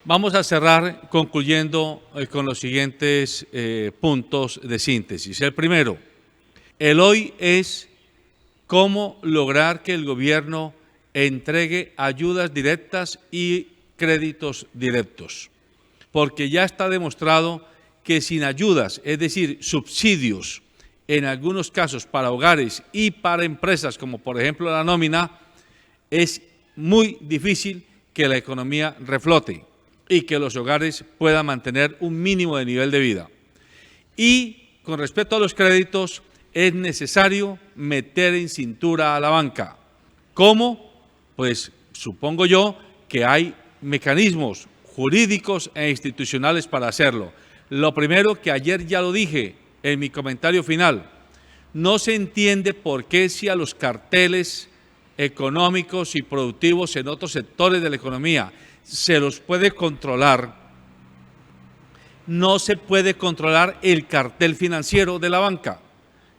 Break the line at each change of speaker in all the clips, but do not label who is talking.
Vamos a cerrar concluyendo con los siguientes puntos de síntesis. El primero, el hoy es cómo lograr que el gobierno entregue ayudas directas y créditos directos, porque ya está demostrado que sin ayudas, es decir, subsidios, en algunos casos para hogares y para empresas, como por ejemplo la nómina, es muy difícil que la economía reflote y que los hogares puedan mantener un mínimo de nivel de vida. Y con respecto a los créditos, es necesario meter en cintura a la banca. ¿Cómo? Pues supongo yo que hay mecanismos jurídicos e institucionales para hacerlo. Lo primero, que ayer ya lo dije en mi comentario final, no se entiende por qué si a los carteles económicos y productivos en otros sectores de la economía se los puede controlar, no se puede controlar el cartel financiero de la banca.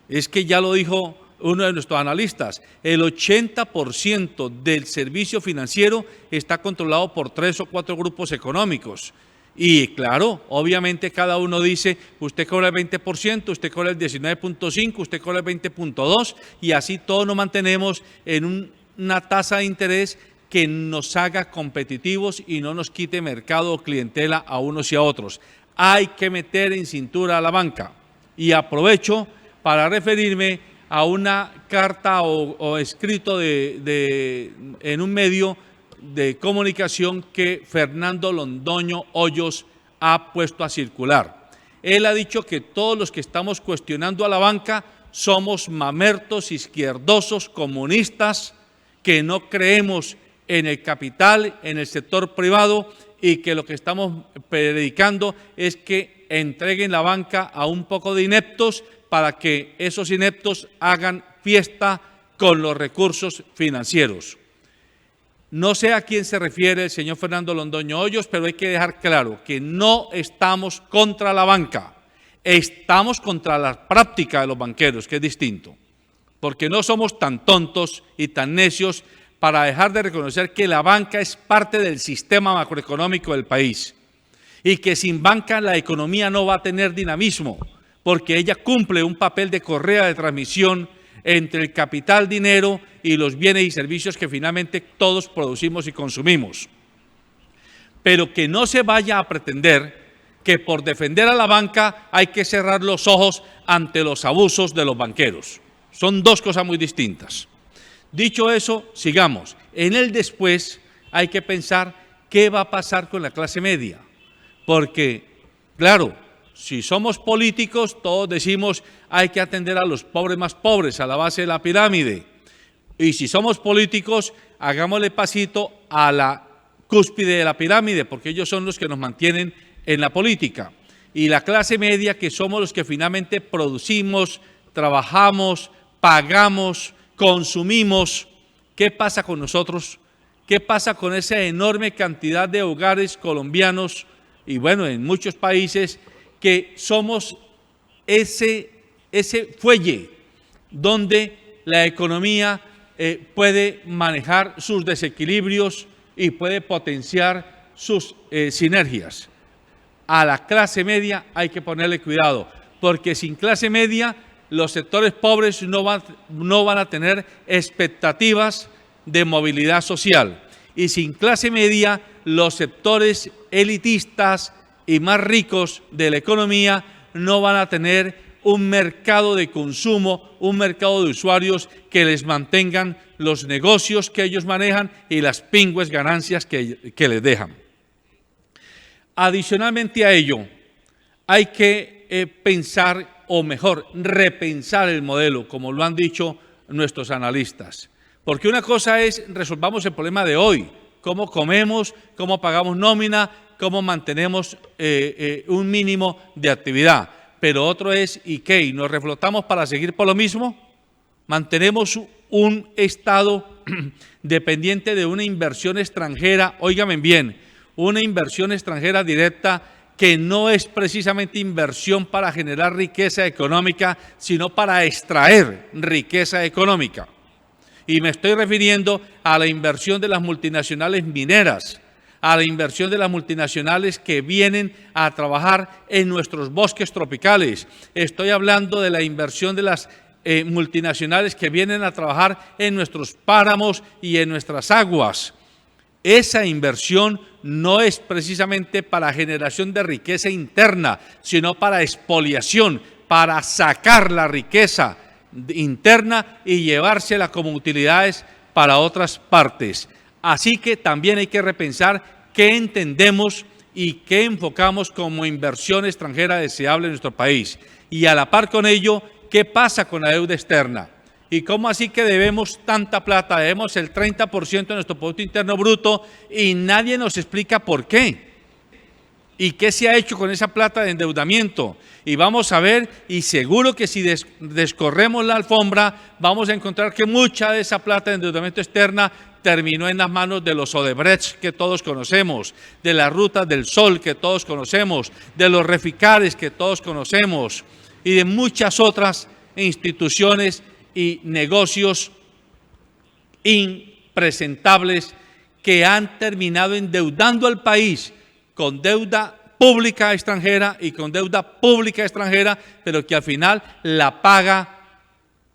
Es que ya lo dijo uno de nuestros analistas, el 80% del servicio financiero está controlado por 3 o 4 grupos económicos. Y claro, obviamente cada uno dice, usted cobra el 20%, usted cobra el 19.5%, usted cobra el 20.2%, y así todos nos mantenemos en una tasa de interés que nos haga competitivos y no nos quite mercado o clientela a unos y a otros. Hay que meter en cintura a la banca. Y aprovecho para referirme a una carta o escrito en un medio de comunicación que Fernando Londoño Hoyos ha puesto a circular. Él ha dicho que todos los que estamos cuestionando a la banca somos mamertos, izquierdosos, comunistas, que no creemos en el capital, en el sector privado, y que lo que estamos predicando es que entreguen la banca a un poco de ineptos para que esos ineptos hagan fiesta con los recursos financieros. No sé a quién se refiere el señor Fernando Londoño Hoyos, pero hay que dejar claro que no estamos contra la banca, estamos contra la práctica de los banqueros, que es distinto, porque no somos tan tontos y tan necios para dejar de reconocer que la banca es parte del sistema macroeconómico del país y que sin banca la economía no va a tener dinamismo, porque ella cumple un papel de correa de transmisión entre el capital, dinero y los bienes y servicios que finalmente todos producimos y consumimos. Pero que no se vaya a pretender que por defender a la banca hay que cerrar los ojos ante los abusos de los banqueros. Son dos cosas muy distintas. Dicho eso, sigamos. En el después hay que pensar qué va a pasar con la clase media, porque, claro, si somos políticos, todos decimos hay que atender a los pobres más pobres, a la base de la pirámide. Y si somos políticos, hagámosle pasito a la cúspide de la pirámide, porque ellos son los que nos mantienen en la política. Y la clase media, que somos los que finalmente producimos, trabajamos, pagamos, consumimos. ¿Qué pasa con nosotros? ¿Qué pasa con esa enorme cantidad de hogares colombianos y bueno, en muchos países, que somos ese fuelle donde la economía puede manejar sus desequilibrios y puede potenciar sus sinergias? A la clase media hay que ponerle cuidado, porque sin clase media los sectores pobres no van a tener expectativas de movilidad social, y sin clase media los sectores elitistas y más ricos de la economía no van a tener un mercado de consumo, un mercado de usuarios que les mantengan los negocios que ellos manejan y las pingües ganancias que les dejan. Adicionalmente a ello, hay que pensar, o mejor, repensar el modelo, como lo han dicho nuestros analistas. Porque una cosa es, resolvamos el problema de hoy, cómo comemos, cómo pagamos nómina, cómo mantenemos un mínimo de actividad. Pero otro es, ¿y qué? ¿Y nos reflotamos para seguir por lo mismo? ¿Mantenemos un Estado dependiente de una inversión extranjera? Óigame bien, una inversión extranjera directa que no es precisamente inversión para generar riqueza económica, sino para extraer riqueza económica. Y me estoy refiriendo a la inversión de las multinacionales mineras, a la inversión de las multinacionales que vienen a trabajar en nuestros bosques tropicales. Estoy hablando de la inversión de las multinacionales que vienen a trabajar en nuestros páramos y en nuestras aguas. Esa inversión no es precisamente para generación de riqueza interna, sino para expoliación, para sacar la riqueza interna y llevársela como utilidades para otras partes. Así que también hay que repensar qué entendemos y qué enfocamos como inversión extranjera deseable en nuestro país. Y a la par con ello, ¿qué pasa con la deuda externa? ¿Y cómo así que debemos tanta plata? Debemos el 30% de nuestro Producto Interno Bruto y nadie nos explica por qué. ¿Y qué se ha hecho con esa plata de endeudamiento? Y vamos a ver, y seguro que si descorremos la alfombra, vamos a encontrar que mucha de esa plata de endeudamiento externa terminó en las manos de los Odebrecht que todos conocemos, de las Rutas del Sol que todos conocemos, de los Reficares que todos conocemos y de muchas otras instituciones y negocios impresentables que han terminado endeudando al país con deuda pública extranjera y con deuda pública extranjera, pero que al final la paga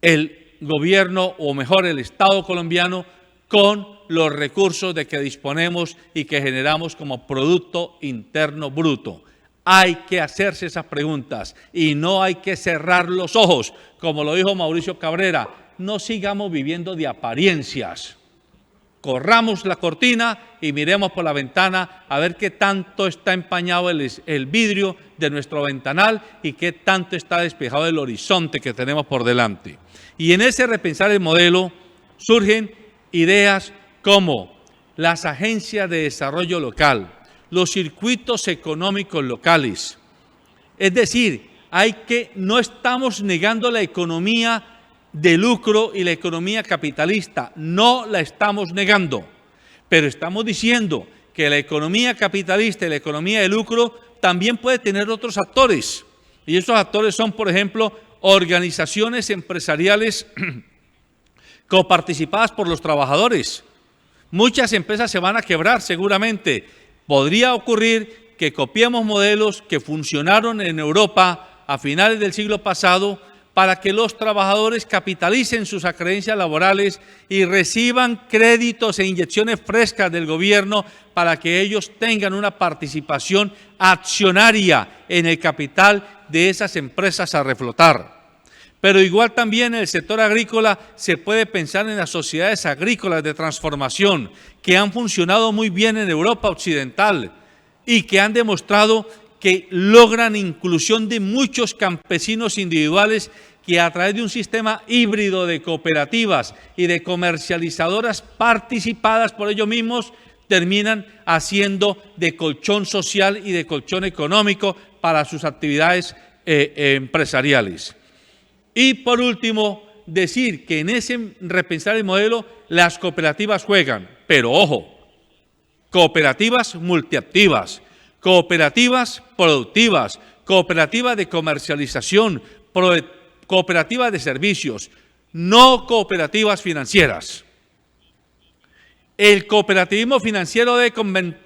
el gobierno, o mejor el Estado colombiano, con los recursos de que disponemos y que generamos como Producto Interno Bruto. Hay que hacerse esas preguntas y no hay que cerrar los ojos, como lo dijo Mauricio Cabrera. No sigamos viviendo de apariencias. Corramos la cortina y miremos por la ventana a ver qué tanto está empañado el vidrio de nuestro ventanal y qué tanto está despejado el horizonte que tenemos por delante. Y en ese repensar el modelo surgen ideas como las agencias de desarrollo local, los circuitos económicos locales. Es decir, no estamos negando la economía de lucro y la economía capitalista, no la estamos negando, pero estamos diciendo que la economía capitalista y la economía de lucro también puede tener otros actores, y esos actores son, por ejemplo, organizaciones empresariales coparticipadas por los trabajadores. Muchas empresas se van a quebrar seguramente. Podría ocurrir que copiemos modelos que funcionaron en Europa a finales del siglo pasado para que los trabajadores capitalicen sus acreencias laborales y reciban créditos e inyecciones frescas del gobierno para que ellos tengan una participación accionaria en el capital de esas empresas a reflotar. Pero igual también en el sector agrícola se puede pensar en las sociedades agrícolas de transformación que han funcionado muy bien en Europa occidental y que han demostrado que logran inclusión de muchos campesinos individuales que a través de un sistema híbrido de cooperativas y de comercializadoras participadas por ellos mismos terminan haciendo de colchón social y de colchón económico para sus actividades empresariales. Y por último, decir que en ese repensar el modelo las cooperativas juegan, pero ojo, cooperativas multiactivas, cooperativas productivas, cooperativas de comercialización, cooperativas de servicios, no cooperativas financieras. El cooperativismo financiero debe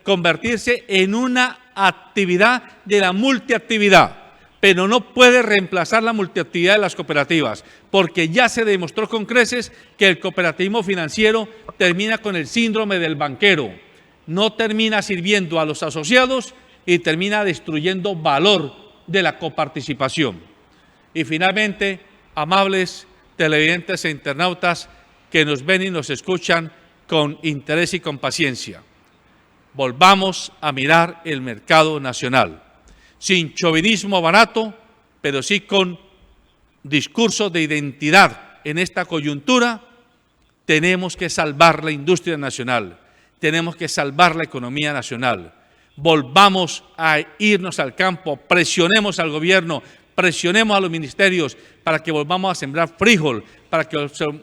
convertirse en una actividad de la multiactividad, pero no puede reemplazar la multiactividad de las cooperativas, porque ya se demostró con creces que el cooperativismo financiero termina con el síndrome del banquero, no termina sirviendo a los asociados y termina destruyendo valor de la coparticipación. Y finalmente, amables televidentes e internautas que nos ven y nos escuchan con interés y con paciencia, volvamos a mirar el mercado nacional, sin chauvinismo barato, pero sí con discursos de identidad en esta coyuntura. Tenemos que salvar la industria nacional, tenemos que salvar la economía nacional. Volvamos a irnos al campo, presionemos al gobierno, presionemos a los ministerios para que volvamos a sembrar frijol, para que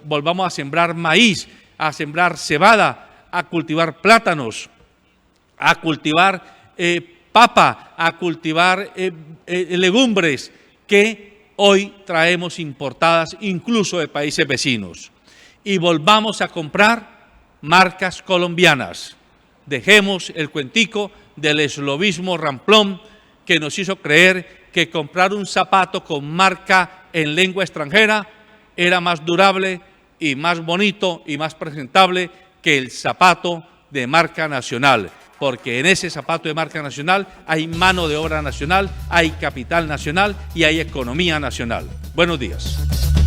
volvamos a sembrar maíz, a sembrar cebada, a cultivar plátanos, a cultivar papa, a cultivar legumbres que hoy traemos importadas incluso de países vecinos. Y volvamos a comprar marcas colombianas, Dejemos el cuentico del eslobismo ramplón que nos hizo creer que comprar un zapato con marca en lengua extranjera era más durable y más bonito y más presentable que el zapato de marca nacional, porque en ese zapato de marca nacional hay mano de obra nacional, hay capital nacional y hay economía nacional. Buenos días.